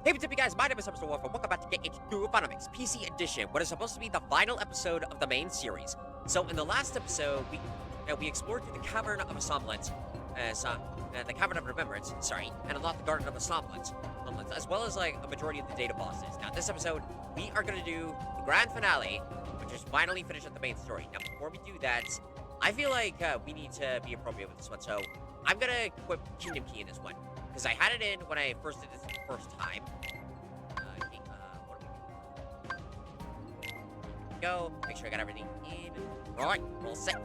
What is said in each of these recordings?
Hey, what's up, you guys? My name is Mr. Wolf, and welcome back to Get Into Funimix PC Edition, what is supposed to be the final episode of the main series. So, in the last episode, we explored through the Cavern of Somnolence, the Cavern of Remembrance, sorry, and unlocked the Garden of Somnolence, as well as, like, a majority of the data bosses. Now, this episode, we are going to do the grand finale, which is finally finish up the main story. Now, before we do that, I feel like we need to be appropriate with this one, so I'm going to equip Kingdom Key in this one. Because I had it in when I first did this the first time. What do we do? Go. Make sure I got everything in. Alright, we're all set.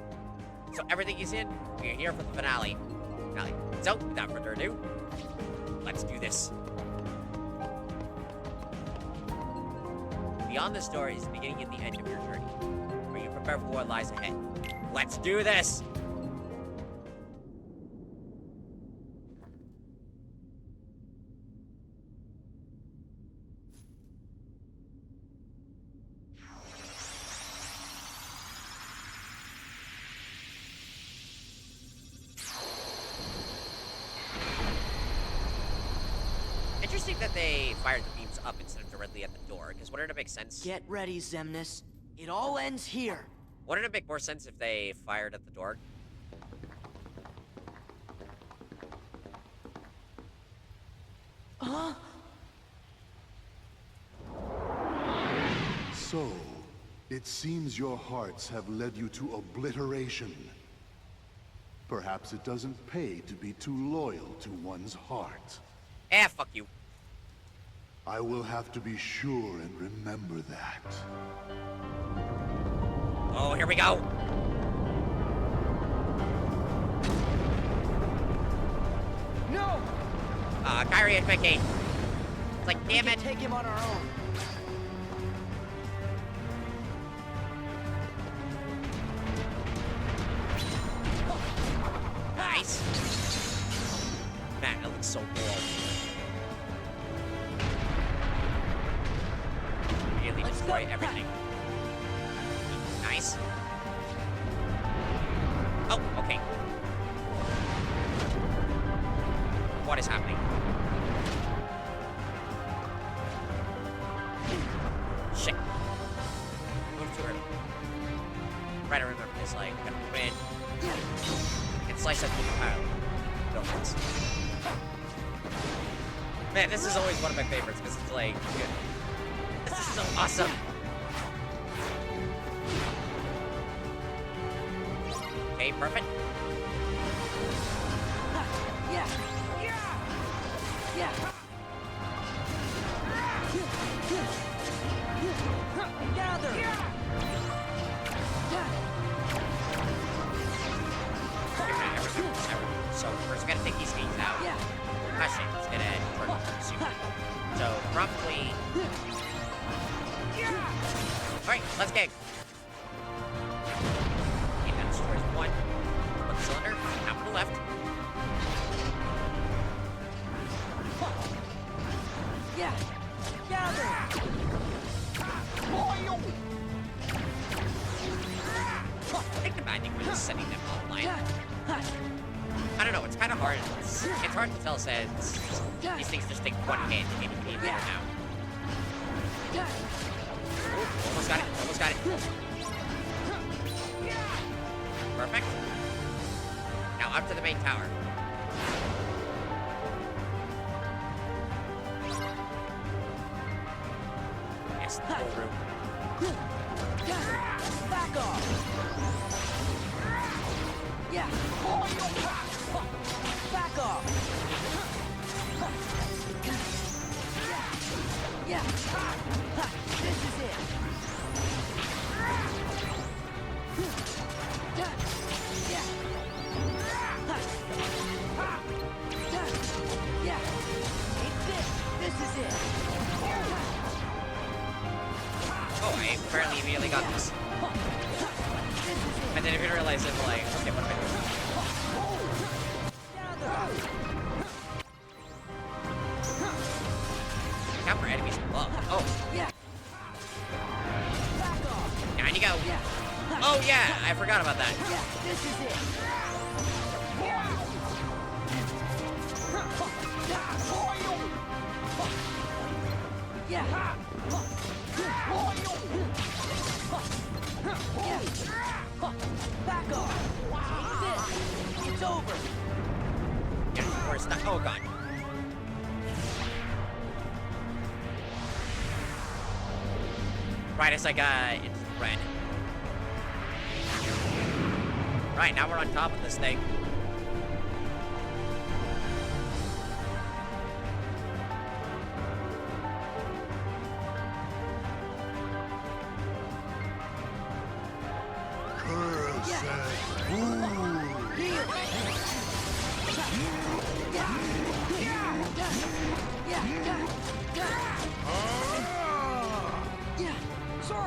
So everything is in. We're here for the finale. So, without further ado, let's do this. Beyond the story is the beginning and the end of your journey. Are you prepared for what lies ahead? Let's do this! Interesting that they fired the beams up instead of directly at the door, because wouldn't it make sense? Get ready, Xemnas. It all ends here. Wouldn't it make more sense if they fired at the door? Huh? So, it seems your hearts have led you to obliteration. Perhaps it doesn't pay to be too loyal to one's heart. Fuck you. I will have to be sure and remember that. Oh, here we go. No! Kyrie and Mickey. It's like, damn We it. can take him on our own. Nice. Man, that looks so cool. Really Let's destroy go. everything. Nice. Oh, okay. What is happening? Shit. Move too early. Right, I remember this, like, gotta move in. And slice that through the pile. Buildings. Man, this is always one of my favorites, because it's like, this is so awesome. Okay, perfect. Yeah. Yeah. Gather. So first we gotta take these things out. Yeah. Shit, let's get a turtle soup. So probably. Alright, let's go. Okay, that destroys one. Put the cylinder, half to the left. Yeah. Gather. I think the bad thing was setting them online. I don't know, it's kind of hard. It's hard to tell since these things just take one hit and you need there now. Ooh, almost got it, almost got it. Perfect. Now up to the main tower. Yes, the whole room. Back off. Yeah. Back off. Yeah. This is it. Yeah. Yeah. It's this is it. Oh, I apparently immediately got this. And then I didn't realize it, like, okay, what am I doing? Count for enemies above. Oh, Yeah. Back off. down you go. Yeah. Oh, yeah, I forgot about that. Yeah. This is it. Yeah. Back off. Take this. It's over. Yeah, of course not. Oh god. Right as I got into red. Right, now we're on top of this thing.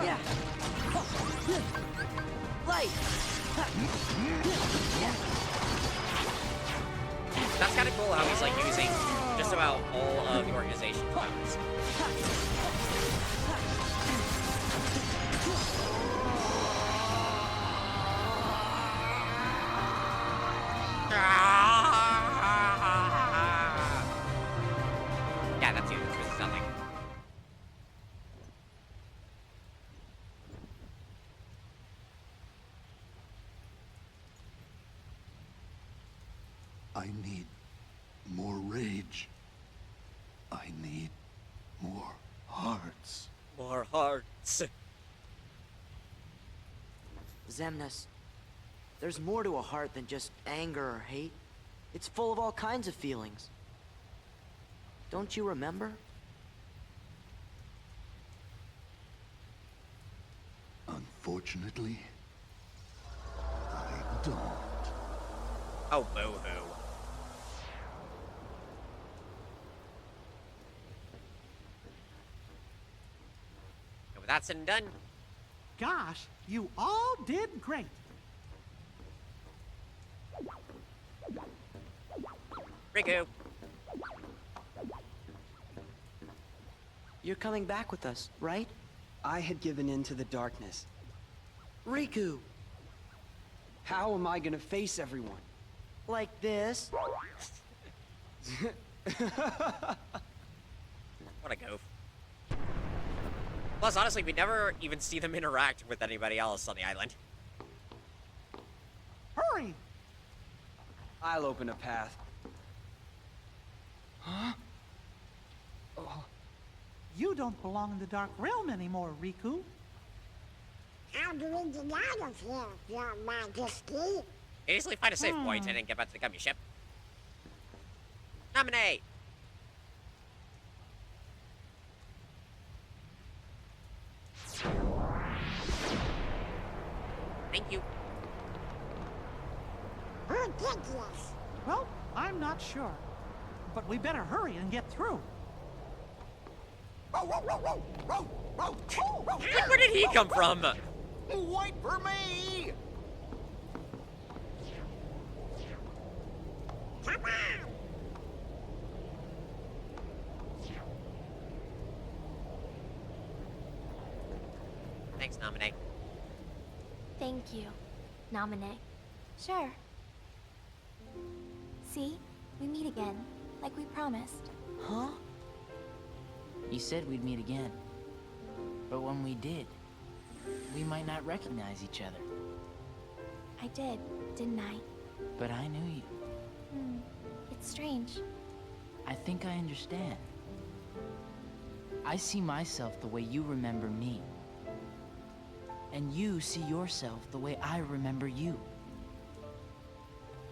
Yeah. Light. That's kind of cool how he's like using just about all of the organization's powers. Yeah, that's you. That's what it sounds like. I need more rage. I need more hearts. More hearts. Xemnas, there's more to a heart than just anger or hate. It's full of all kinds of feelings. Don't you remember? Unfortunately, I don't. Oh, boo-hoo. And with that said and done, Gosh, you all did great. Riku. You're coming back with us, right? I had given in to the darkness. Riku! How am I gonna face everyone? Like this? What a goof. Plus, honestly, we never even see them interact with anybody else on the island. Hurry! I'll open a path. You don't belong in the Dark Realm anymore, Riku. How do we get out of here, Your Majesty? Easily find a safe point and then get back to the gummy ship. Nominate! Thank you. Ridiculous. Well, I'm not sure. But we better hurry and get through. Where did he come from? Wait for me! Come on. Thanks, Nominate. Thank you, Nominee. Sure. See? We meet again, like we promised. Huh? You said we'd meet again. But when we did, we might not recognize each other. I did, didn't I? But I knew you. It's strange. I think I understand. I see myself the way you remember me. And you see yourself the way I remember you.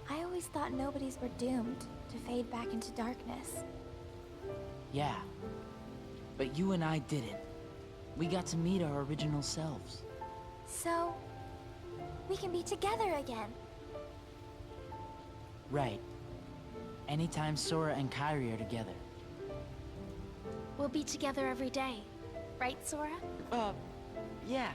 I always thought nobodies were doomed to fade back into darkness. Yeah. But you and I didn't. We got to meet our original selves. So, we can be together again. Right. Anytime Sora and Kairi are together. We'll be together every day. Right, Sora? Yeah.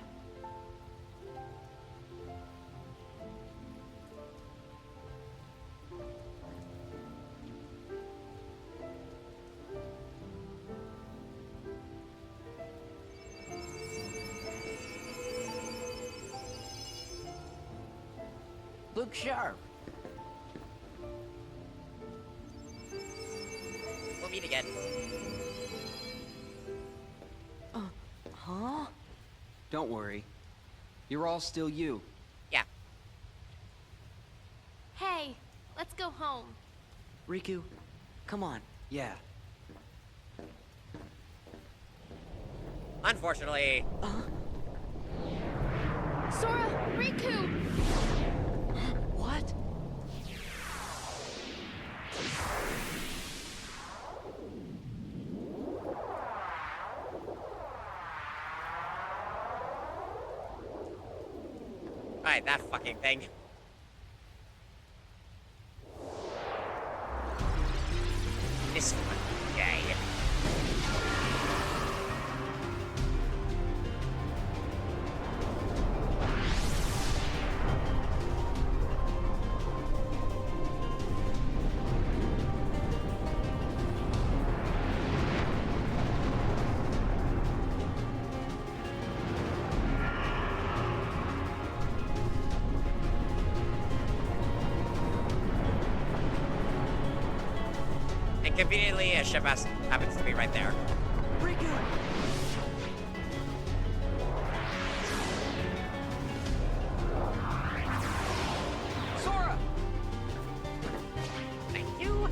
Look sharp. We'll meet again. Don't worry. You're all still you. Yeah. Hey, let's go home. Riku, come on. Yeah. Unfortunately, Sora, Riku! What? right, that fucking thing. This one, okay. And conveniently, a ship happens to be right there. Riku! Sora! Thank you.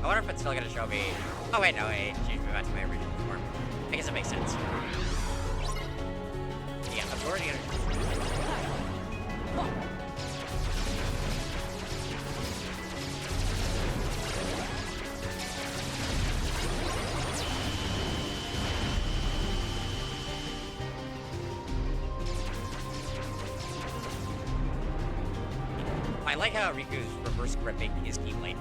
I wonder if it's still gonna show me. Oh wait, no, it changed me back to my original form. I guess it makes sense. Yeah, I'm already gonna. I like how Riku's reverse gripping his Keyblade.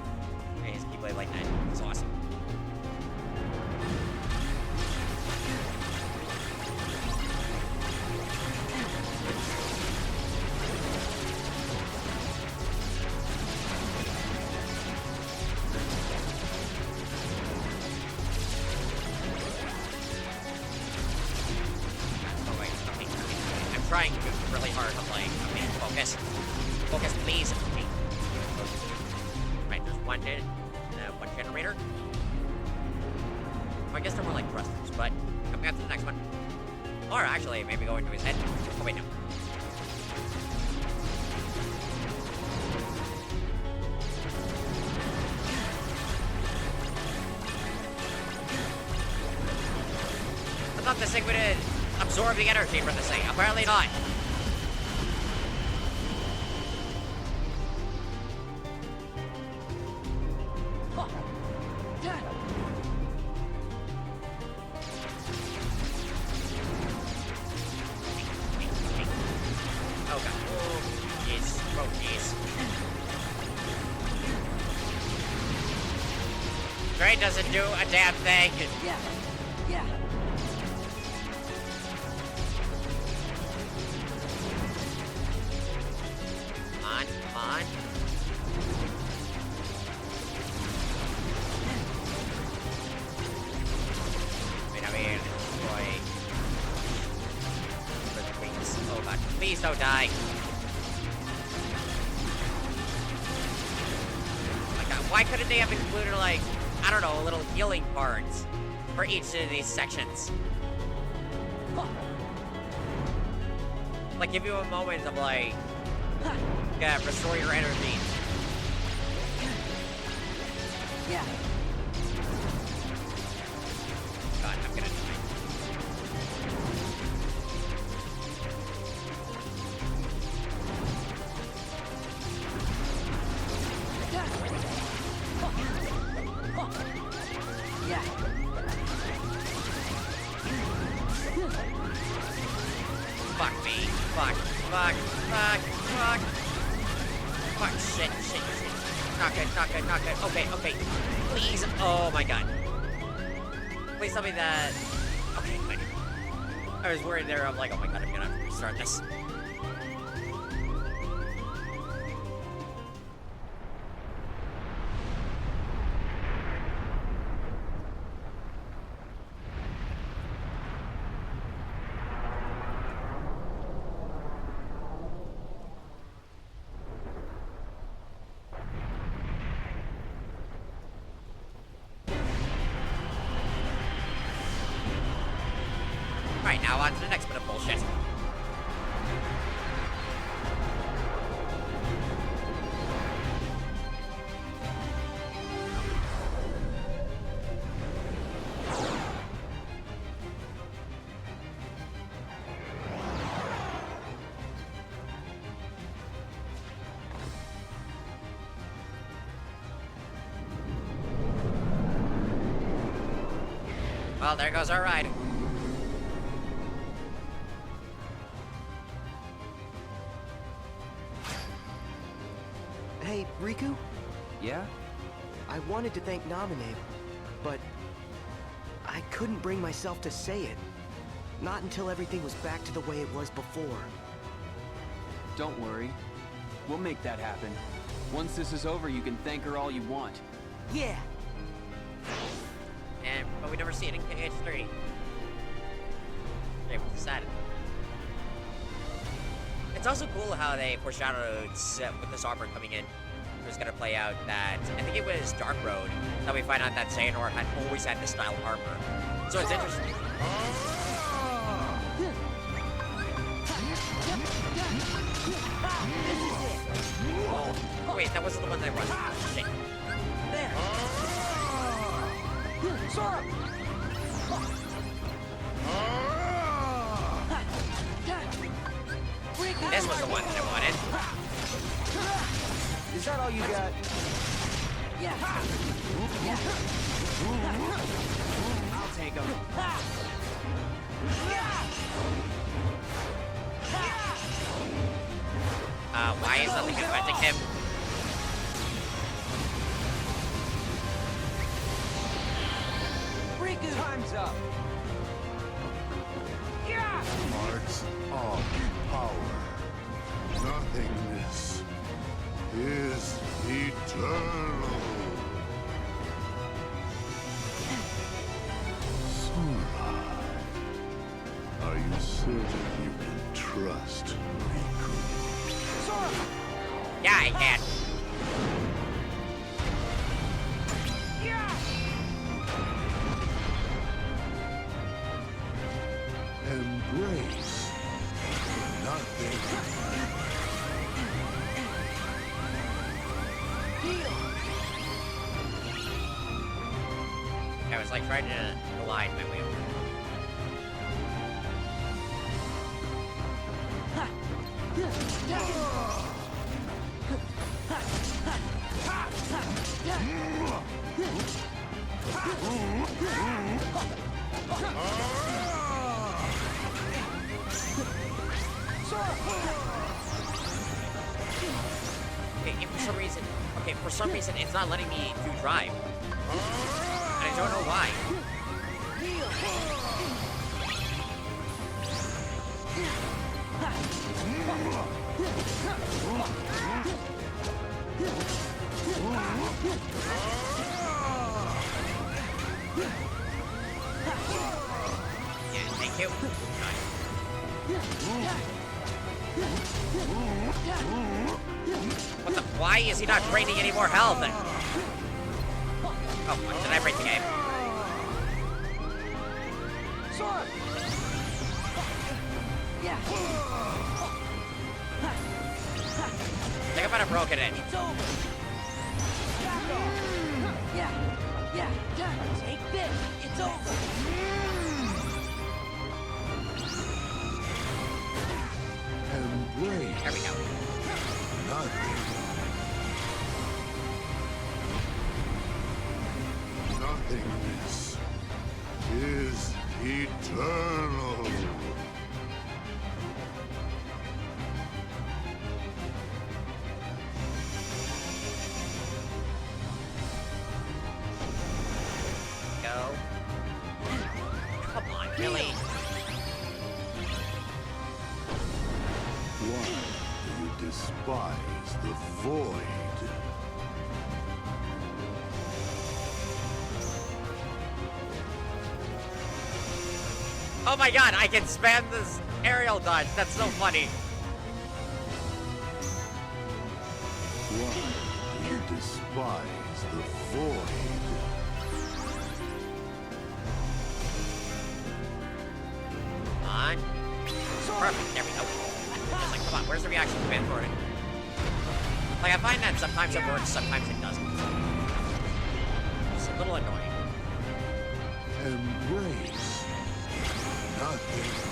His Keyblade like that. It's awesome. Oh wait, okay. I'm trying really hard. I'm like, okay, focus. Focus, please. Okay. Right, there's one generator. Well, I guess they're more like thrusters, but coming up to the next one. Or actually, maybe go into his head. Oh wait, no. I thought this thing would absorb the energy from this thing. Apparently not. Oh god. Oh, jeez. Oh, jeez. Train doesn't do a damn thing. Yeah. Yeah. Come on, come on. Wait, I mean, boy. Please. Oh god. Please don't die. Oh my god. Why couldn't they have included, like, I don't know, little healing parts for each of these sections? Like, give you a moment of, like, yeah, restore your energy. Yeah. God, I'm gonna die. Yeah. Fuck me. Fuck. Fuck. Fuck. Fuck. Fuck. Shit. Shit. Shit. Not good. Not good. Not good. Okay. Okay. Please. Oh my god. Please tell me that. Okay. Good. I was worried there. I'm like, oh my god, I'm gonna have to restart this. Alright, now on to the next bit of bullshit. Well, there goes our ride. Hey, Riku? Yeah? I wanted to thank Naminé, but I couldn't bring myself to say it. Not until everything was back to the way it was before. Don't worry. We'll make that happen. Once this is over, you can thank her all you want. Yeah! But we never see it in KH3. Okay, we decided. It's also cool how they foreshadowed with this armor coming in. It was gonna play out that I think it was Dark Road that we find out that Xehanort had always had this style of armor. So it's interesting. Oh, wait, that wasn't the one that I rushed. Shit. Sora! This was the one that I wanted. Is that all you got? I'll take him. Why is nothing affecting him? Time's up. Hearts of power. Nothingness is eternal. Sora, are you certain you can trust Riku? Yeah, I can. Embrace nothing. I was like trying to glide my way over. Okay, for some reason, it's not letting me do drive. And I don't know why. Yeah, thank you. What the? Why is he not draining any more health? Oh, fuck, did I break the game? Sora! Yeah. I think I might have broken it. It's over. Back off. Yeah. Take this. It's over. Embrace There we go. nothing. Nothingness is eternal. Go. Come on, really? Why do you despise the void? Oh my god, I can spam this aerial dodge. That's so funny. Why do you despise the void? on. Perfect, there we go. Just like, come on, where's the reaction command for it? Like, I find that sometimes it works, sometimes it doesn't. It's a little annoying. Embrace nothing.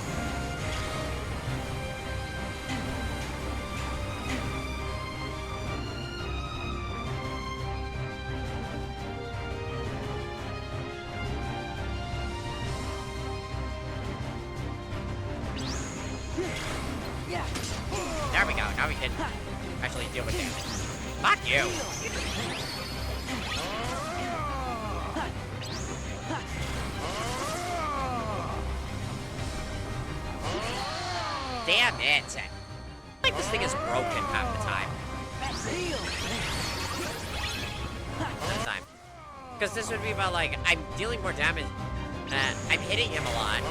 There we go, now we can actually deal with damage. Fuck you! Damn it! I think this thing is broken half the time. Because this would be about, like, I'm dealing more damage, I'm hitting him a lot,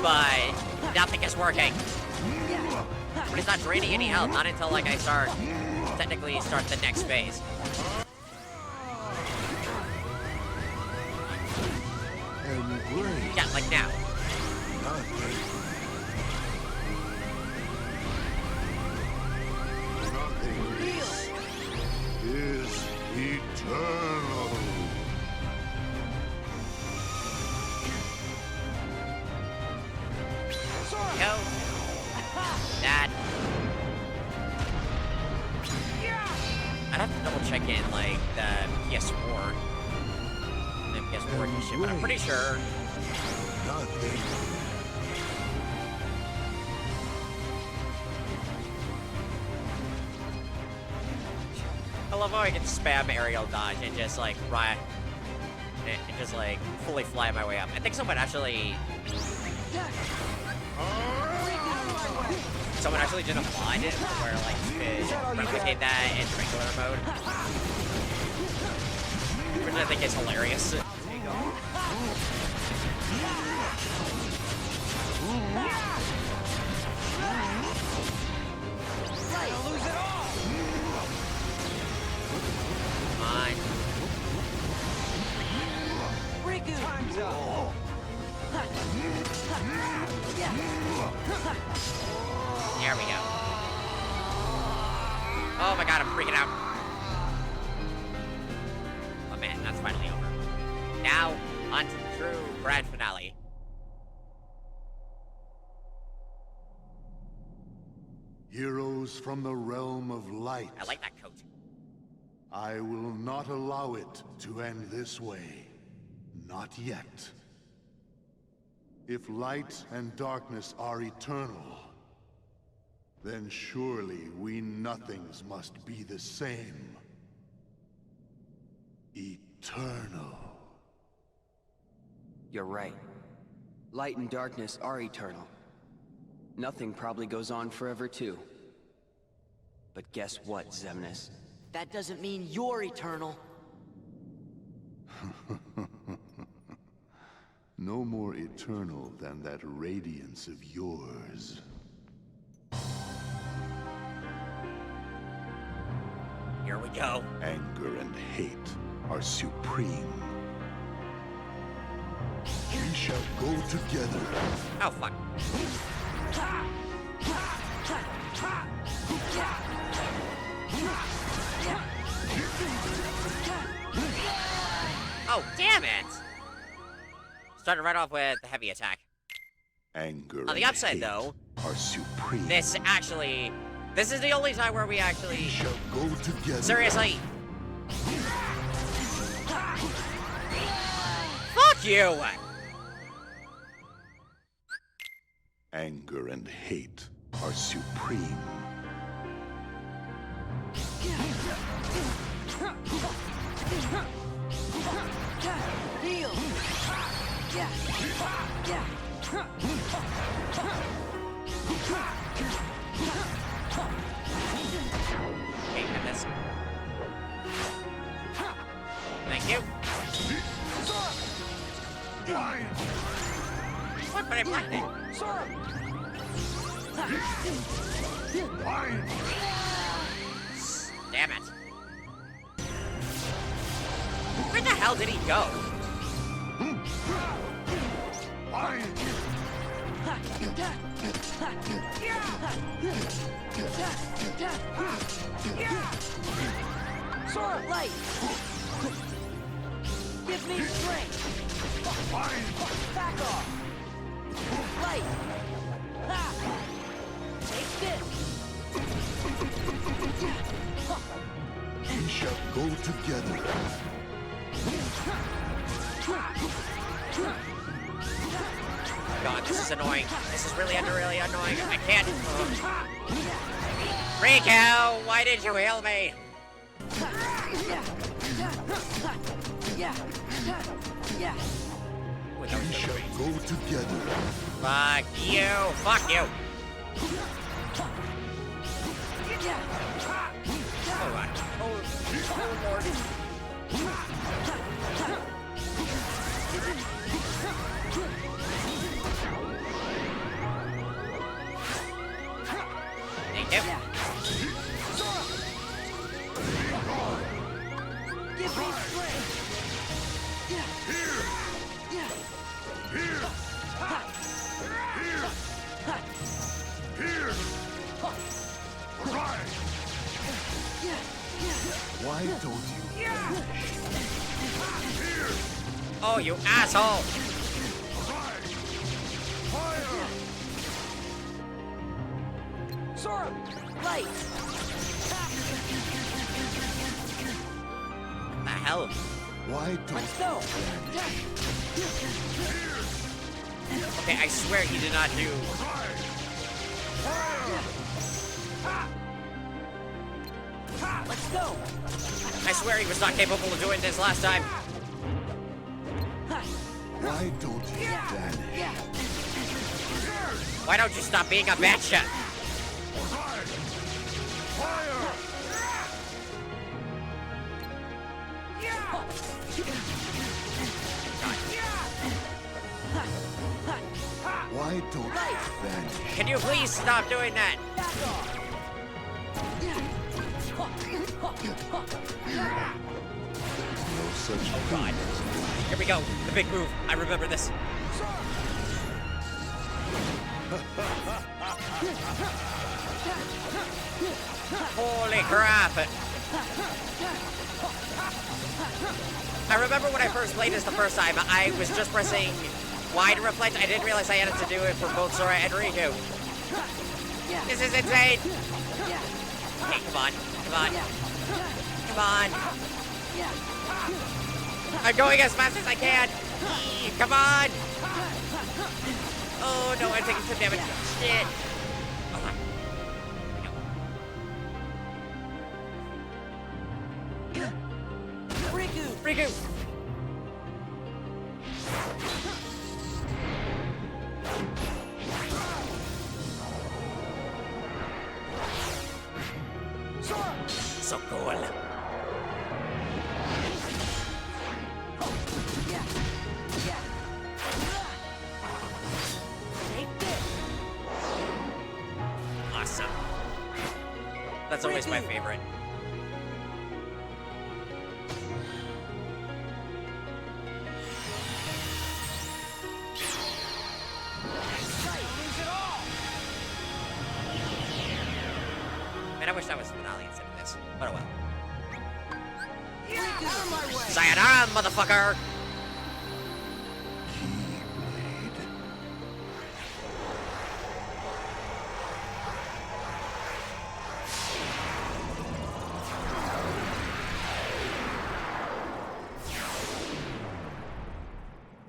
but nothing is working. But it's not draining any health, not until, like, I technically start the next phase. Embrace Yeah, like now. nothing. Nothingness is eternal. Go. That. I'd have to double check in, like, the PS4. The PS4 edition, but I'm pretty sure. Nothing. I love how I can spam aerial dodge and just, like, ride. And just, like, fully fly my way up. I think someone actually did a mod where, like, you could replicate that in regular mode. Which I think is hilarious. Fine. Time's up. There we go. Oh my god, I'm freaking out. Oh man, that's finally over. Now, on to the true grand finale. Heroes from the realm of light. I like that coat. I will not allow it to end this way. Not yet. If light and darkness are eternal, then surely we nothings must be the same. Eternal. You're right. Light and darkness are eternal. Nothing probably goes on forever too. But guess what, Xemnas? That doesn't mean you're eternal. No more eternal than that radiance of yours. Here we go. Anger and hate are supreme. We shall go together. Oh, fuck. Oh, damn it! Started right off with the heavy attack. Anger On the and upside, hate though, are supreme. this is the only time where we actually... We shall go together. Seriously. Fuck you! Anger and hate are supreme. Heal. Okay, got this. Thank you. What? But I'm blinded. Damn it. Where the hell did he go? Sora, light! Give me strength! Back off! Light! Ha! Take this! We shall go together. God, this is annoying. This is really annoying. I can't. Riku, why did you heal me? We shall go together. Fuck you. Fuck you. Oh, God. Oh, Lord. Thank you. Give me strength! Why don't you? Oh, you asshole. Sora, light! What the hell? Why don't Let's go! Okay, I swear he did not do. Let's go! I swear he was not capable of doing this last time. Why don't you vanish? Why don't you stop being a betcha? Why don't you vanish? Can you please stop doing that? No such thing. Here we go. The big move. I remember this. Holy crap. I remember when I first played this the first time, I was just pressing Y to reflect. I didn't realize I had to do it for both Sora and Riku. This is insane. Hey, come on. Come on. Come on. I'm going as fast as I can. Come on. Oh, no, I'm taking some damage. Shit. Riku! So cool. Awesome. That's always my favorite. Man, I wish that was the finale instead of this. But oh well. Sayonara, motherfucker! Keyblade.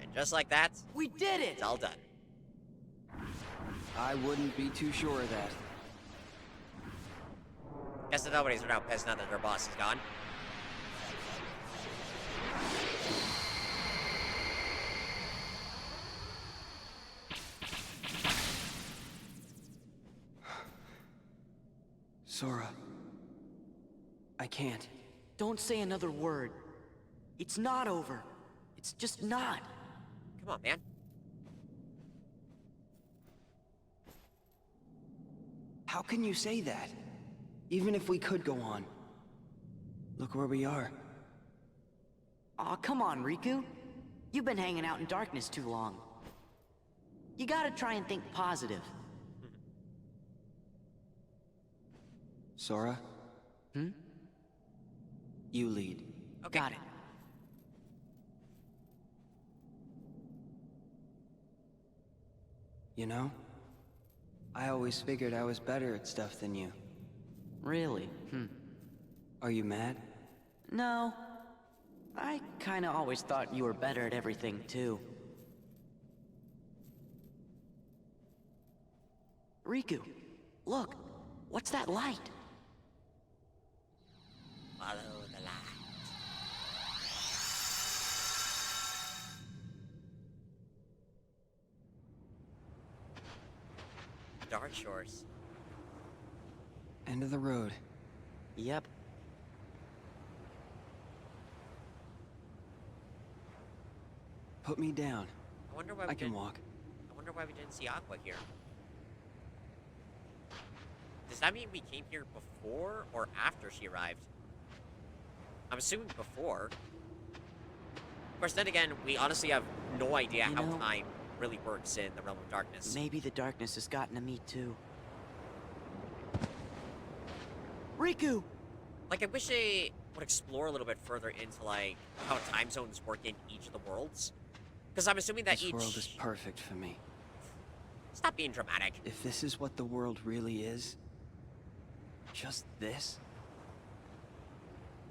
And just like that, We did it! it's all done. I wouldn't be too sure of that. Guess the nobodies are now pissed now that their boss is gone. Sora. I can't. Don't say another word. It's not over. It's just not. Come on, man. How can you say that? Even if we could go on. Look where we are. Aw, come on, Riku. You've been hanging out in darkness too long. You gotta try and think positive. Sora? Hmm? You lead. Okay. Got it. You know, I always figured I was better at stuff than you. Really? Are you mad? No. I kinda always thought you were better at everything, too. Riku, look. What's that light? Follow the light. Dark Shores. End of the road. Yep. Put me down. I wonder why we I can didn't. walk. I wonder why we didn't see Aqua here. Does that mean we came here before or after she arrived? I'm assuming before. Of course, then again, we honestly have no idea You how know- time really works in the Realm of Darkness. Maybe the darkness has gotten to me, too. Riku! Like, I wish they would explore a little bit further into, like, how time zones work in each of the worlds. Because I'm assuming that This world is perfect for me. Stop being dramatic. If this is what the world really is, just this,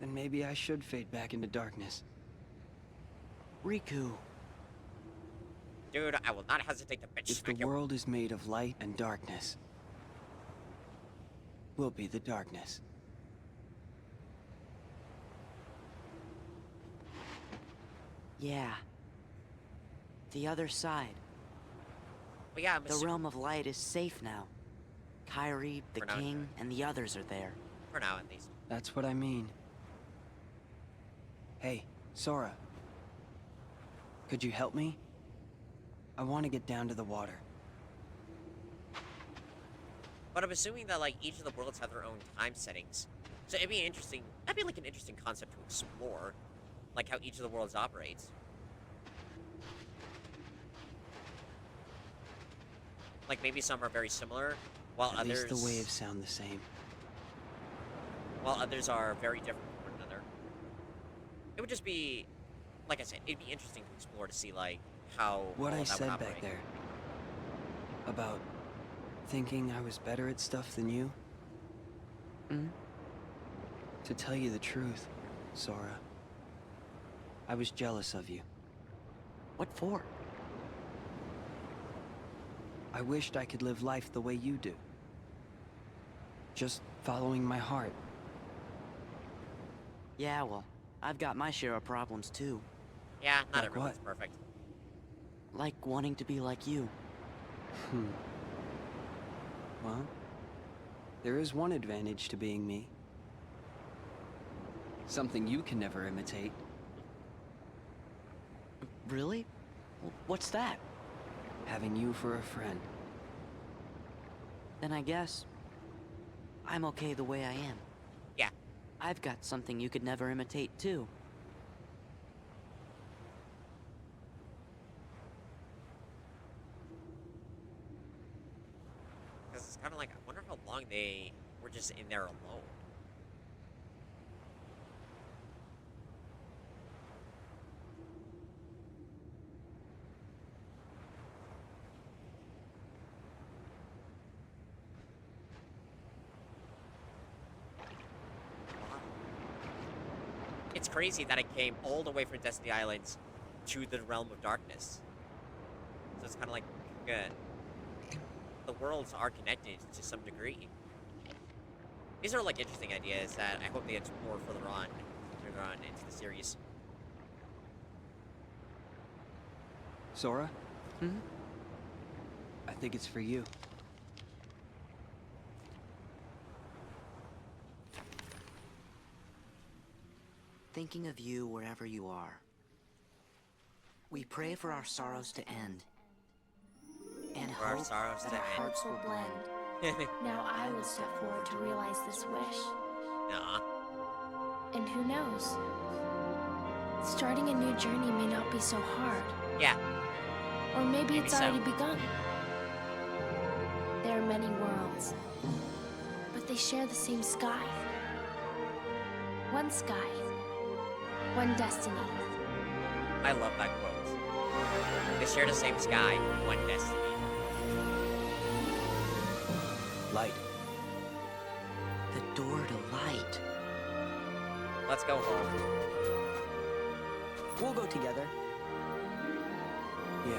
then maybe I should fade back into darkness. Riku. Dude, I will not hesitate to bitch If the smack you. world is made of light and darkness, we'll be the darkness. Yeah. The other side. But yeah, I'm The assuming Realm of Light is safe now. Kyrie, the For now, king, and the others are there. for now at least. That's what I mean. Hey, Sora. Could you help me? I want to get down to the water. But I'm assuming that, like, each of the worlds have their own time settings. So it'd be interesting. That'd be, like, an interesting concept to explore. Like, how each of the worlds operates. Like, maybe some are very similar, while At others... least the waves sound the same. While others are very different from one another. It would just be... Like I said, it'd be interesting to explore to see, like, how What all I of that would said operate. back there about thinking I was better at stuff than you. To tell you the truth, Sora, I was jealous of you. What for? I wished I could live life the way you do. Just following my heart. Yeah, well, I've got my share of problems, too. Yeah, not Like everyone's what? perfect. Like wanting to be like you. Well, there is one advantage to being me. Something you can never imitate. Really? What's that? Having you for a friend. Then I guess I'm okay the way I am. Yeah. I've got something you could never imitate, too. Because it's kind of like, I wonder how long they were just in there alone. It's crazy that it came all the way from Destiny Islands to the Realm of Darkness. So it's kind of like, the worlds are connected to some degree. These are like interesting ideas that I hope they explore further on into the series. Sora? I think it's for you. Thinking of you wherever you are. We pray for our sorrows to end. And For our hope sorrows that to our end. hearts will blend. Now I will step forward to realize this wish. Nah. And who knows? Starting a new journey may not be so hard. Yeah. Or maybe it's so. already begun. There are many worlds, but they share the same sky. One sky, one destiny. I love that quote. They share the same sky, one destiny. Light. The door to light. Let's go home. We'll go together. Yeah.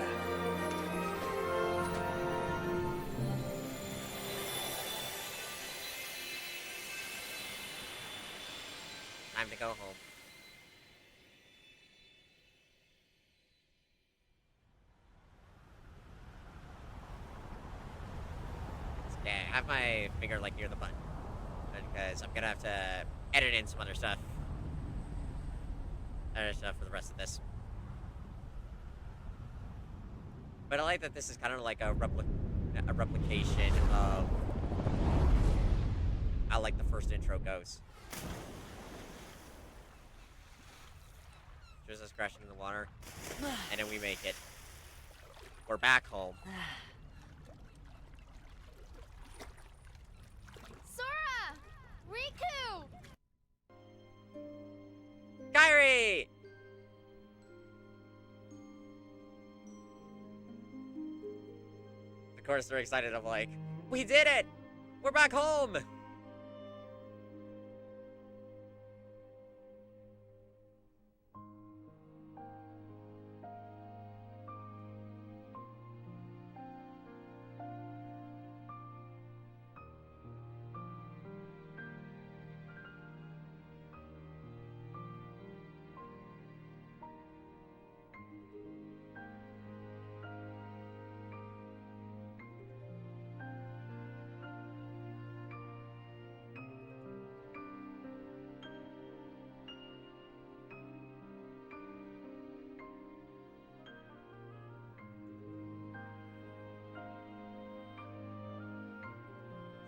Time to go home. Okay, I have my finger like near the button. Because I'm gonna have to edit in some other stuff. Other stuff for the rest of this. But I like that this is kind of like a replication of how like the first intro goes. Just us crashing in the water, and then we make it. We're back home. Sora! Riku! Kairi! Of course, they're excited. I'm like, we did it! We're back home!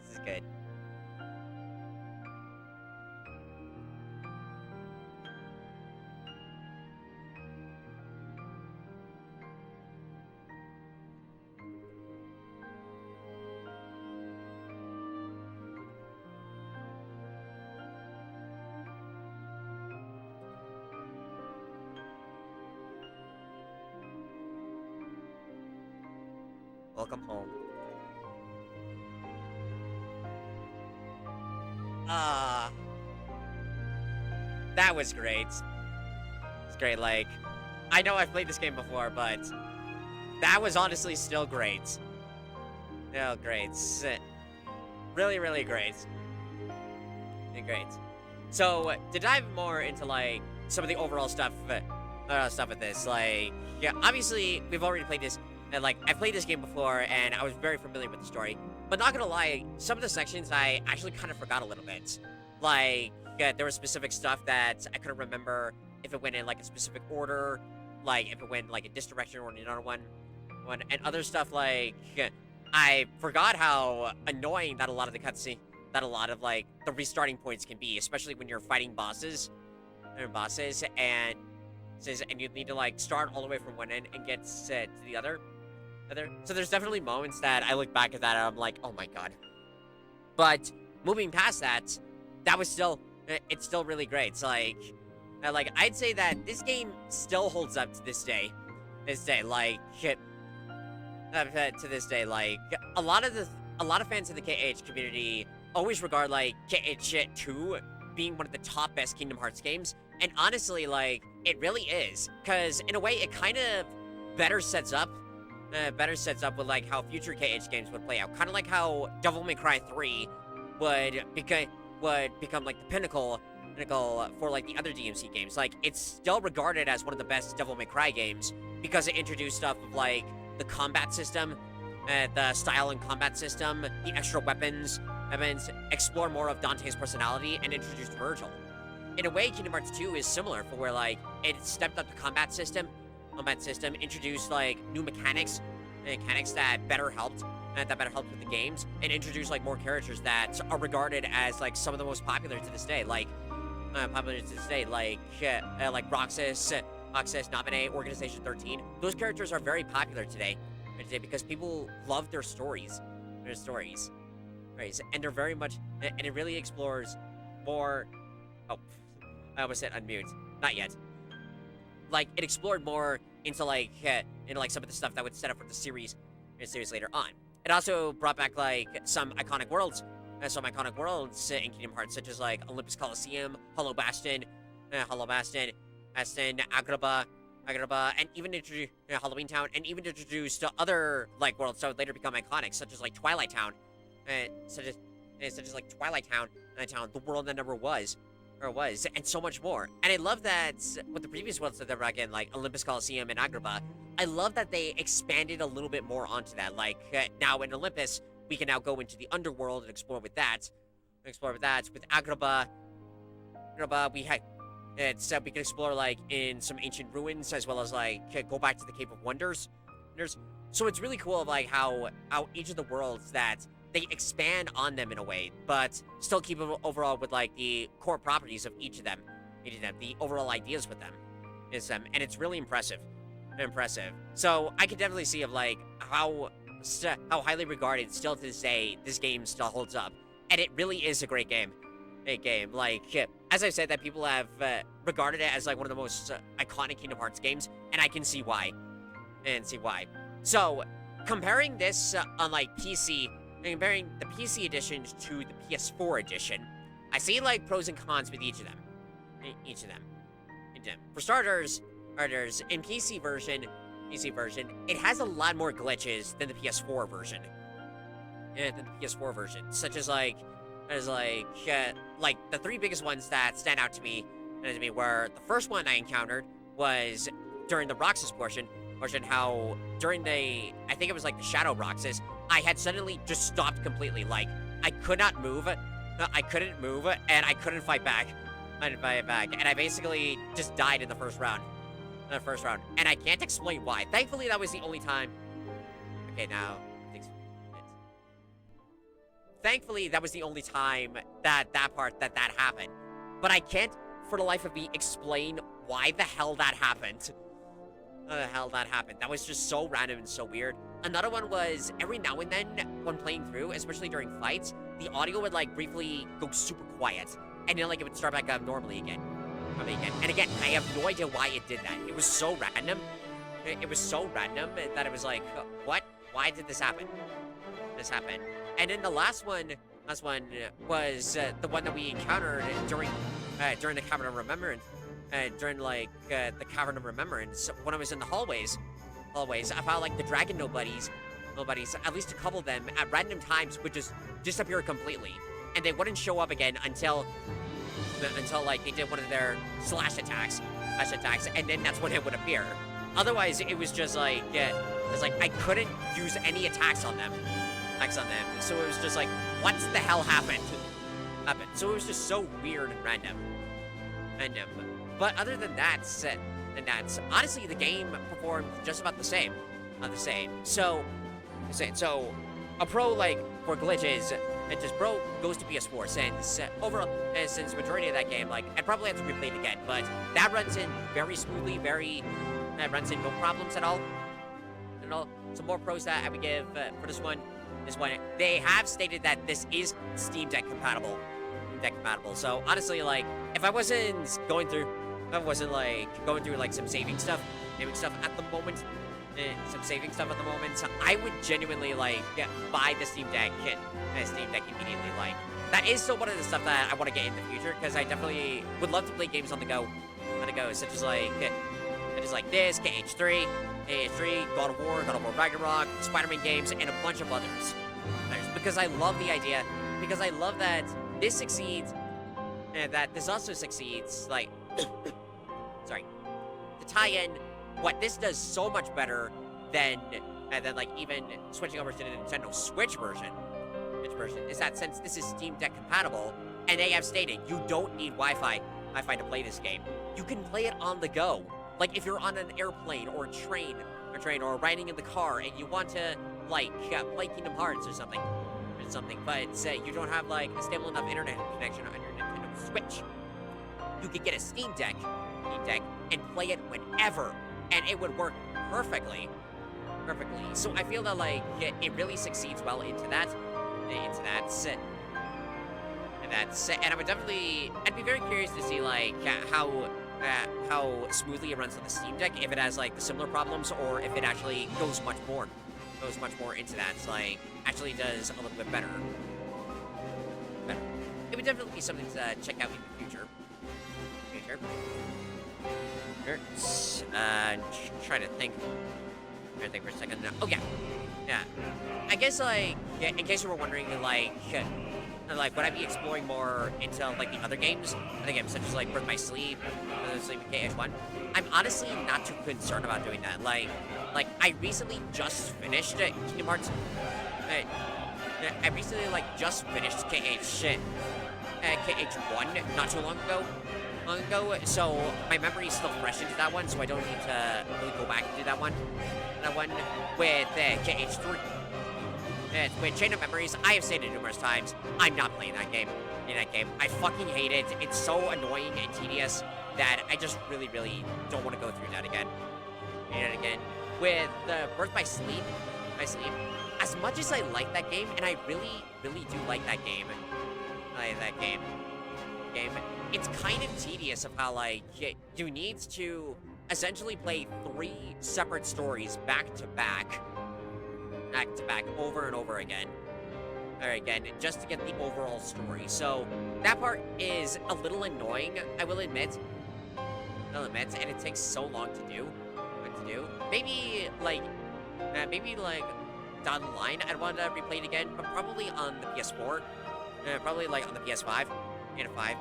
This is good. Welcome home. That was great. It's great, like, I know I've played this game before, but that was honestly still great. No, great. Really, really great. Great. So, to dive more into, like, some of the overall stuff with this, like, yeah, obviously, we've already played this, and, like, I played this game before, and I was very familiar with the story, but not gonna lie, some of the sections I actually kind of forgot a little bit. Like, there was specific stuff that I couldn't remember if it went in, like, a specific order, like, if it went, like, in this direction or in another one, and other stuff, like, I forgot how annoying that a lot of the cutscene, that a lot of, like, the restarting points can be, especially when you're fighting bosses, and you need to, like, start all the way from one end and get to the other. So there's definitely moments that I look back at that and I'm like, oh my god. But moving past that, it's still really great. It's like, I'd say that this game still holds up to this day. Like, to this day, like, a lot of fans of the KH community always regard, like, KH2 being one of the top best Kingdom Hearts games, and honestly, like, it really is, because in a way, it kind of better sets up with, like, how future KH games would play out, kind of like how Devil May Cry 3 would become, like, the pinnacle for, like, the other DMC games. Like, it's still regarded as one of the best Devil May Cry games, because it introduced stuff of, like, the combat system, the style and combat system, the extra weapons, explore more of Dante's personality, and introduced Virgil. In a way, Kingdom Hearts 2 is similar, for where, like, it stepped up the combat system, introduced, like, new mechanics that better helped with the games, and introduced, like, more characters that are regarded as, like, some of the most popular to this day, like Roxas, Access, Naminé, Organization 13. Those characters are very popular today because people love their stories. Right? And they're very much, and it really explores more. Oh, I almost said unmute. Not yet. Like, it explored more into some of the stuff that would set up for the series later on. It also brought back like some iconic worlds in Kingdom Hearts, such as like Olympus Coliseum, Hollow Bastion, Aston, Agrabah, and even introduced Halloween Town, and even introduced other like worlds that would later become iconic, such as like Twilight Town, such as like Twilight Town, the world that never was, and so much more. And I love that with the previous worlds that they brought in, like Olympus Coliseum and Agrabah, I love that they expanded a little bit more onto that. Like now in Olympus, we can now go into the underworld and explore with that. With Agrabah, we had. We can explore like in some ancient ruins, as well as like go back to the Cave of Wonders. So it's really cool of like how each of the worlds that they expand on them in a way, but still keep it overall with like the core properties of each of them, the overall ideas with them, and it's really impressive. So I can definitely see of like how highly regarded still to this day this game still holds up, and it really is a great game. Like, as I said, that people have regarded it as like one of the most iconic Kingdom Hearts games, and I can see why. So, comparing this on like PC, comparing the PC edition to the PS4 edition, I see like pros and cons with each of them. For starters, in PC version, it has a lot more glitches than the PS4 version. Such as like the three biggest ones that stand out to me were the first one I encountered was during the Roxas portion how during I think it was like the Shadow Roxas, I had suddenly just stopped completely. Like, I could not move, and I couldn't fight back. And I basically just died in the first round. And I can't explain why. Thankfully, that was the only time. Okay, now. Thankfully, that was the only time that happened. But I can't, for the life of me, explain why the hell that happened. That was just so random and so weird. Another one was, every now and then, when playing through, especially during fights, the audio would, like, briefly go super quiet. And then, like, it would start back up normally again. And again, I have no idea why it did that. It was so random. It was so random that it was like, what? Why did this happen? And then the last one was the one that we encountered during the Cavern of Remembrance. The Cavern of Remembrance, when I was in the hallways, I found like the Dragon Nobodies, at least a couple of them, at random times would just disappear completely. And they wouldn't show up again until like they did one of their slash attacks, and then that's when it would appear. Otherwise, it was just like, I couldn't use any attacks on them. So it was just like, what the hell happened? So it was just so weird and random. But other than that, honestly, the game performed just about the same. So a pro like for glitches, and just bro goes to PS4 since overall, since majority of that game, like I'd probably have to replay it again, but that runs in very smoothly, runs in no problems at all. Some more pros that I would give for this one. They have stated that this is Steam Deck compatible. So honestly, like, if I wasn't going through like some saving stuff at the moment, I would genuinely like buy the Steam Deck immediately. Like, that is still one of the stuff that I want to get in the future, because I definitely would love to play games on the go, such as this, KH3, God of War Ragnarok, Spider-Man games, and a bunch of others. Because I love the idea, because I love that this succeeds, and that this also succeeds, like, sorry, to tie in what this does so much better than like even switching over to the Nintendo Switch version, is that since this is Steam Deck compatible, and they have stated you don't need Wi-Fi to play this game, you can play it on the go. Like, if you're on an airplane or a train or riding in the car and you want to like play Kingdom Hearts or something, but you don't have like a stable enough internet connection on your Nintendo Switch, you could get a Steam Deck and play it whenever, and it would work perfectly. Perfectly. So I feel that, like, it really succeeds well into that. And I would definitely, I'd be very curious to see, like, how smoothly it runs on the Steam Deck, if it has, like, the similar problems, or if it actually goes much more into that. It's, like, actually does a little bit better. It would definitely be something to check out in the future. Trying to think for a second. Oh, yeah. Yeah. I guess, like, in case you were wondering, like, would I be exploring more into, like, the other games? Other games such as, like, Birth by Sleep, Sleep and KH1? I'm honestly not too concerned about doing that. Like, I recently just finished Kingdom Hearts. I recently, like, just finished KH1 not too long ago. So my memory is still fresh into that one, so I don't need to really go back and do that one. With KH3. With Chain of Memories, I have stated numerous times, I'm not playing that game. I fucking hate it. It's so annoying and tedious that I just really, really don't want to go through that again. With Birth by Sleep, as much as I like that game, and I really, really do like that game, it's kind of tedious of how, like, you need to essentially play 3 separate stories back to back, over and over again, just to get the overall story. So that part is a little annoying, I will admit, and it takes so long to do. Maybe like down the line, I'd want to replay it again, but probably on the PS4, probably like on the PS5.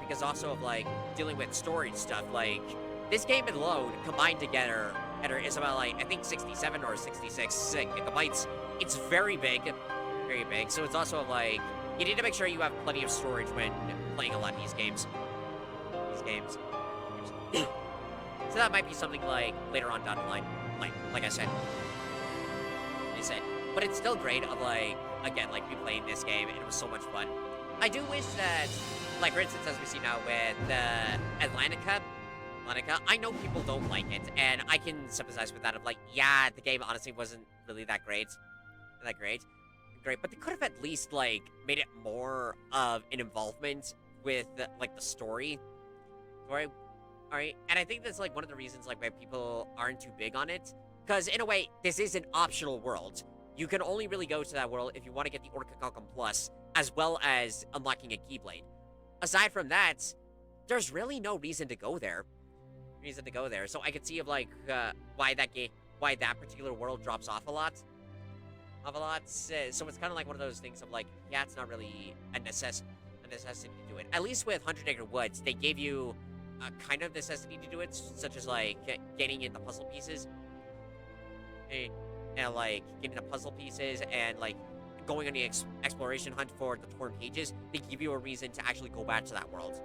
Because also of, like, dealing with storage stuff. Like, this game and load combined together is about, like, I think 67 or 66 gigabytes. It's very big, so it's also like, you need to make sure you have plenty of storage when playing a lot of these games. So that might be something, like, later on down the line, like I said. But it's still great of, like, again, like, replaying this game, and it was so much fun. I do wish that, like, for instance, as we see now with Atlantica, I know people don't like it, and I can sympathize with that of, like, yeah, the game honestly wasn't really that great. But they could have at least, like, made it more of an involvement with, like, the story. Alright? And I think that's, like, one of the reasons, like, why people aren't too big on it. Because, in a way, this is an optional world. You can only really go to that world if you want to get the Orichalcum Plus, as well as unlocking a Keyblade. Aside from that, there's really no reason to go there. So I could see of, like, why that particular world drops off a lot. So it's kind of like one of those things of, like, yeah, it's not really a necessity to do it. At least with 100 Acre Woods, they gave you a kind of necessity to do it, such as, like, getting in the puzzle pieces. And, like, getting the puzzle pieces and, like, going on the exploration hunt for the torn pages. They give you a reason to actually go back to that world.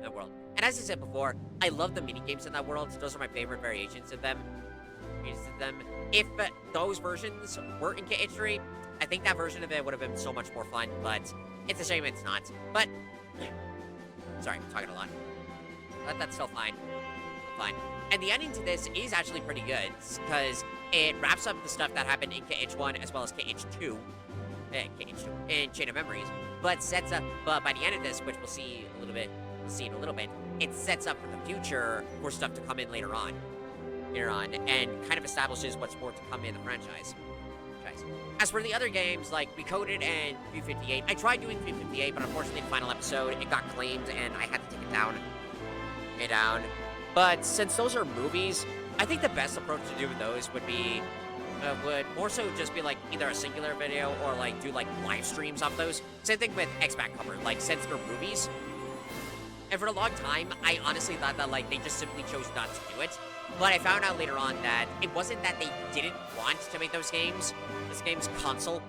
And as I said before, I love the mini-games in that world. Those are my favorite variations of them. If those versions were in KH3, I think that version of it would have been so much more fun, but it's a shame it's not. But, sorry, I'm talking a lot. But that's still fine. And the ending to this is actually pretty good, because it wraps up the stuff that happened in KH1 as well as KH2, in Chain of Memories, but sets up, but by the end of this, which we'll see in a little bit, it sets up for the future for stuff to come in later on, and kind of establishes what's more to come in the franchise. As for the other games, like Recoded and 358, I tried doing 358, but unfortunately the final episode, it got claimed, and I had to take it down. But since those are movies, I think the best approach to do with those would be, would more so just be like either a singular video or like do like live streams of those. Same thing with X-Back Cover, like since they're movies. And for a long time, I honestly thought that like they just simply chose not to do it. But I found out later on that it wasn't that they didn't want to make those games. This game's console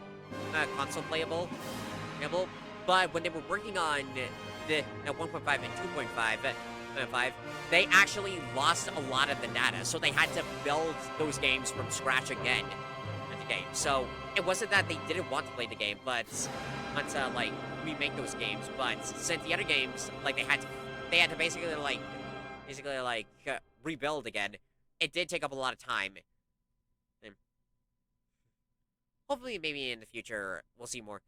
playable. But when they were working on the 1.5 and 2.5, they actually lost a lot of the data, so they had to build those games from scratch again at the game. So it wasn't that they didn't want to play the game, but like remake those games. But since the other games, like they had to basically rebuild again. It did take up a lot of time. And hopefully, maybe in the future, we'll see more.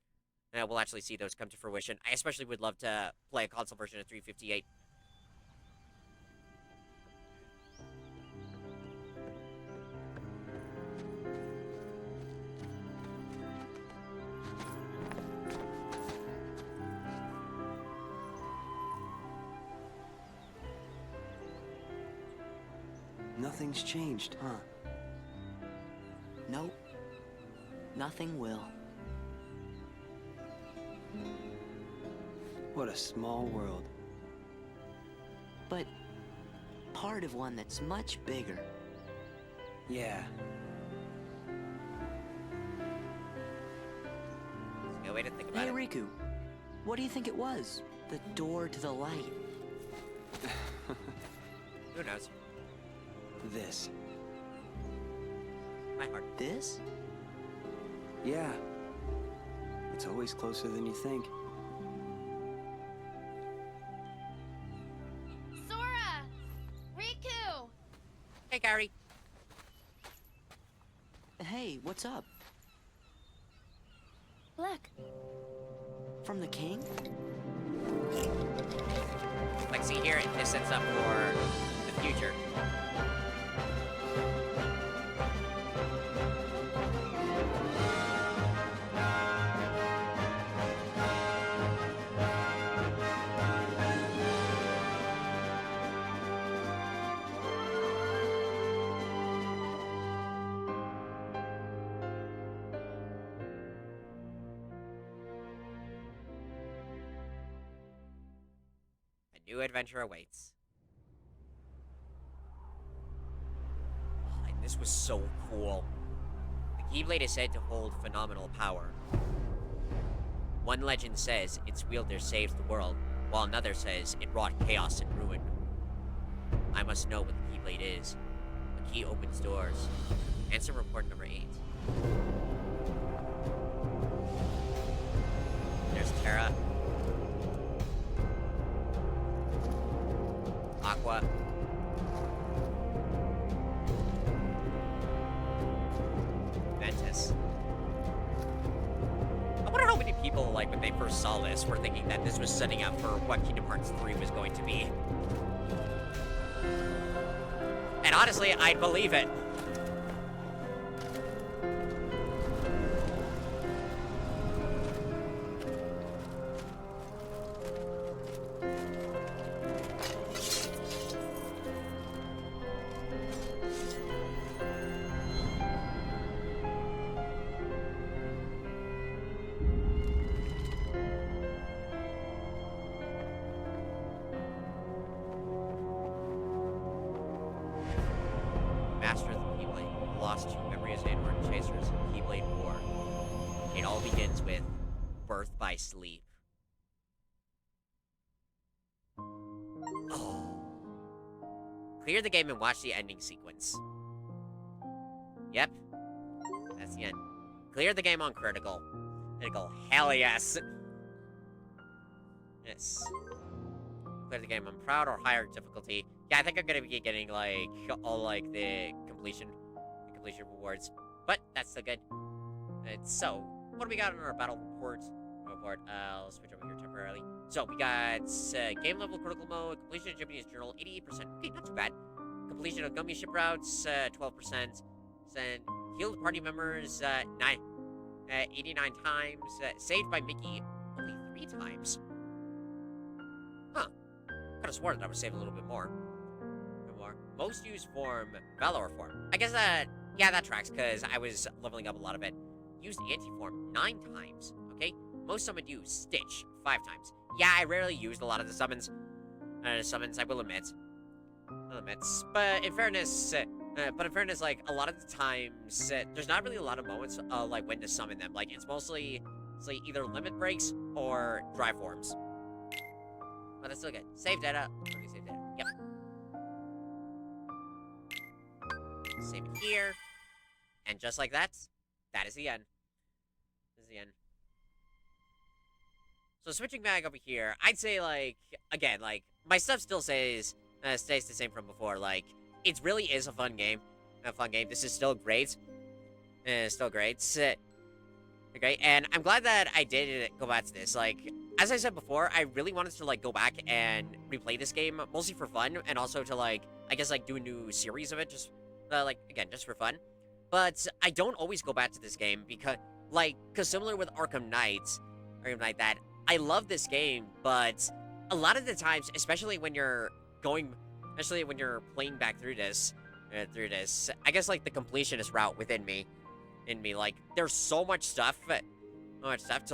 We'll actually see those come to fruition. I especially would love to play a console version of 358. Nothing's changed, huh? Nope. Nothing will. What a small world. But part of one that's much bigger. Yeah. That's a good way to think about Hey, it. Riku. What do you think it was? The door to the light. Who knows? This. My heart. This? Yeah. It's always closer than you think. Sora! Riku! Hey, Gary. Hey, what's up? Look, From the king? Like, see here, this sets up for the future. A new adventure awaits. And this was so cool. The Keyblade is said to hold phenomenal power. One legend says its wielder saved the world, while another says it wrought chaos and ruin. I must know what the Keyblade is. A key opens doors. Answer report number 8. There's Terra. Aqua. Ventus. I wonder how many people, like, when they first saw this, were thinking that this was setting up for what Kingdom Hearts 3 was going to be. And honestly, I'd believe it. Master of the Keyblade, lost two memories and were chasers, Keyblade War. It all begins with birth by sleep. Oh. Clear the game and watch the ending sequence. Yep. That's the end. Clear the game on critical. Critical. Hell yes. Yes. Clear the game on proud or higher difficulty. Yeah, I think I'm gonna be getting, like, all, like, the completion rewards. But, that's still good. So, what do we got on our battle report? I'll switch over here temporarily. So, we got, game level critical mode, completion of Japanese journal, 88%. Okay, not too bad. Completion of Gummy ship routes, 12%. Then, healed party members, 89 times. Saved by Mickey, only 3 times. Huh. Could have sworn that I was saved a little bit more. Most used form, Valor form. I guess yeah, that tracks, because I was leveling up a lot of it. Used anti-form 9 times, okay? Most summoned used Stitch 5 times. Yeah, I rarely used a lot of the summons. I will admit. But in fairness, like, a lot of the times, there's not really a lot of moments, like, when to summon them. Like, it's mostly like, either limit breaks or dry forms. But that's still good. Save data. Okay, save data. Yep. Save it here. And just like that, that is the end. This is the end. So switching back over here, I'd say, like, again, like, my stuff still stays the same from before. Like, it really is a fun game. A fun game. This is still great. Still great. Okay, and I'm glad that I did go back to this. Like, as I said before, I really wanted to, like, go back and replay this game, mostly for fun, and also to, like, I guess, like, do a new series of it, just, like, again, just for fun. But I don't always go back to this game because, like, similar with Arkham Knight, that I love this game, but a lot of the times, especially when you're playing back through this, I guess, like, the completionist route within me, like, there's so much stuff to,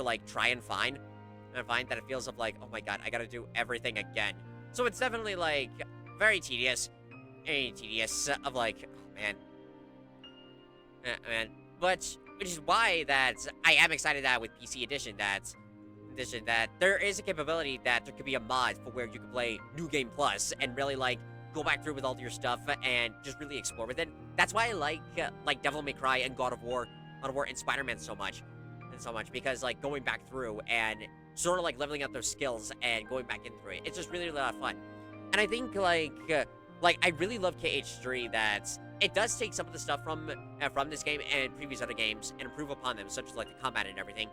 like, try and find that it feels of, like, oh my god, I gotta do everything again. So it's definitely, like, very tedious, of, like, oh, man. But, which is why that I am excited that with PC Edition, that there is a capability that there could be a mod for where you can play New Game Plus and really, like, go back through with all your stuff and just really explore with it. That's why I like Devil May Cry and God of War and Spider-Man so much, because, like, going back through and sort of, like, leveling up those skills and going back in through it, it's just really, really a lot of fun. And I think, like, I really love KH3 that it does take some of the stuff from this game and previous other games and improve upon them, such as, like, the combat and everything.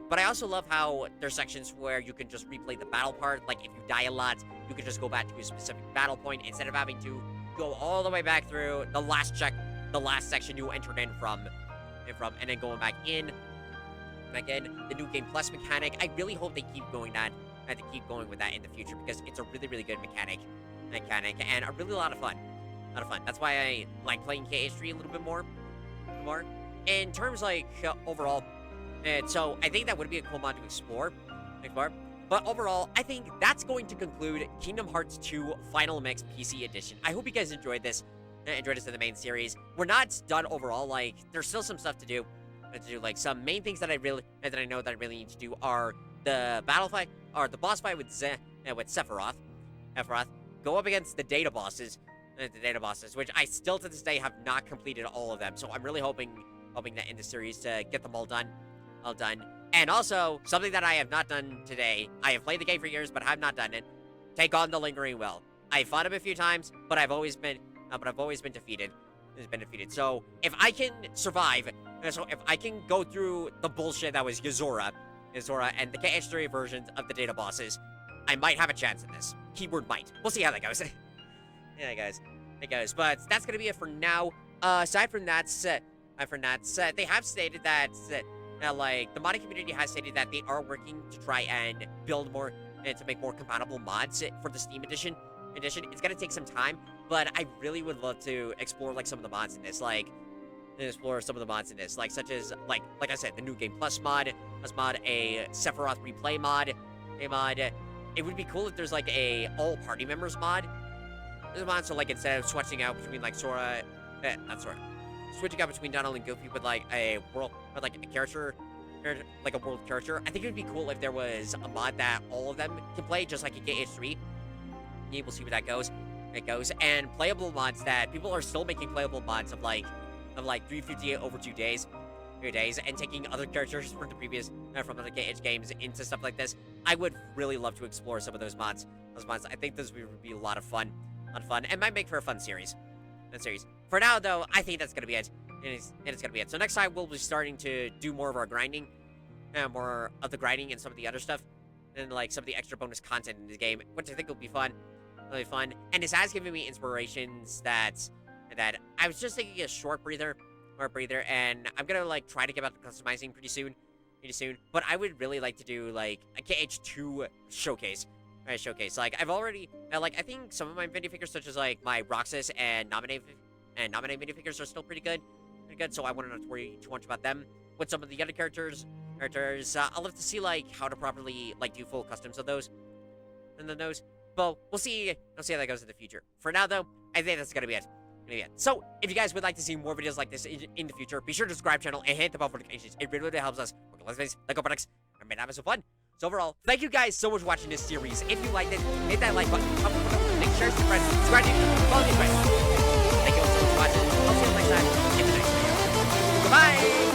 But I also love how there's sections where you can just replay the battle part. Like, if you die a lot, you can just go back to a specific battle point instead of having to go all the way back through the last section you entered in from, and then going back in. Again, the New Game Plus mechanic, I really hope they keep going with that in the future, because it's a really, really good mechanic, and a really lot of fun. That's why I like playing KH3 a little bit more. In terms, like, overall, and so I think that would be a cool mod to explore. But overall, I think that's going to conclude Kingdom Hearts 2 Final Mix PC Edition. I hope you guys enjoyed this in the main series. We're not done overall. Like, there's still some stuff to do. Like, some main things that I know that I really need to do are the boss fight with Sephiroth. Go up against the data bosses, which I still to this day have not completed all of them. So I'm really hoping that in the series to get them all done. And also, something that I have not done today. I have played the game for years, but I have not done it. Take on the Lingering Will. I fought him a few times, but I've always been defeated. So if I can survive, if I can go through the bullshit that was Yuzora, and the KH3 versions of the data bosses, I might have a chance in this. Keyword might. We'll see how that goes. Yeah, it goes. But that's gonna be it for now. Aside from that, they have stated that. Like, the modding community has stated that they are working to try and build more and to make more compatible mods for the Steam Edition. It's gonna take some time, but I really would love to explore, like, some of the mods in this, like, such as, like I said, the New Game Plus mod, a Sephiroth replay mod, It would be cool if there's, like, a all party members mod. So, like, instead of switching out between, like, switching out between Donald and Goofy with, like, a world, with, like, a character, like a world character. I think it would be cool if there was a mod that all of them can play, just like in KH3. Yeah, we'll see where that goes. And playable mods that people are still making playable mods of 358 over 2 days, and taking other characters from the previous, from other KH games into stuff like this. I would really love to explore some of those mods. I think this would be a lot of fun, and might make for a fun series. For now, though, I think that's gonna be it. It's gonna be it. So next time we'll be starting to do more of our grinding, more of the grinding and some of the other stuff, and, like, some of the extra bonus content in the game, which I think will be fun, really fun. And this has given me inspirations that I was just taking a short breather, and I'm gonna, like, try to get back to customizing pretty soon. But I would really like to do, like, a KH2 showcase. Like, I've already, I think some of my minifigures, such as, like, my Roxas and Nominate minifigures are still pretty good. So I wouldn't have to worry too much about them. With some of the other characters, I'll have to see, like, how to properly, like, do full customs of those. But we'll see how that goes in the future. For now, though, I think that's gonna be it. So, if you guys would like to see more videos like this in the future, be sure to subscribe to the channel and hit the bell notifications. It really helps us. Let's face it, like our products, and made having some fun. So overall, thank you guys so much for watching this series. If you liked it, hit that like button, make sure to friends, subscribe to follow your friends. Thank you all so much for watching. I'll see you next time in the next video. Goodbye!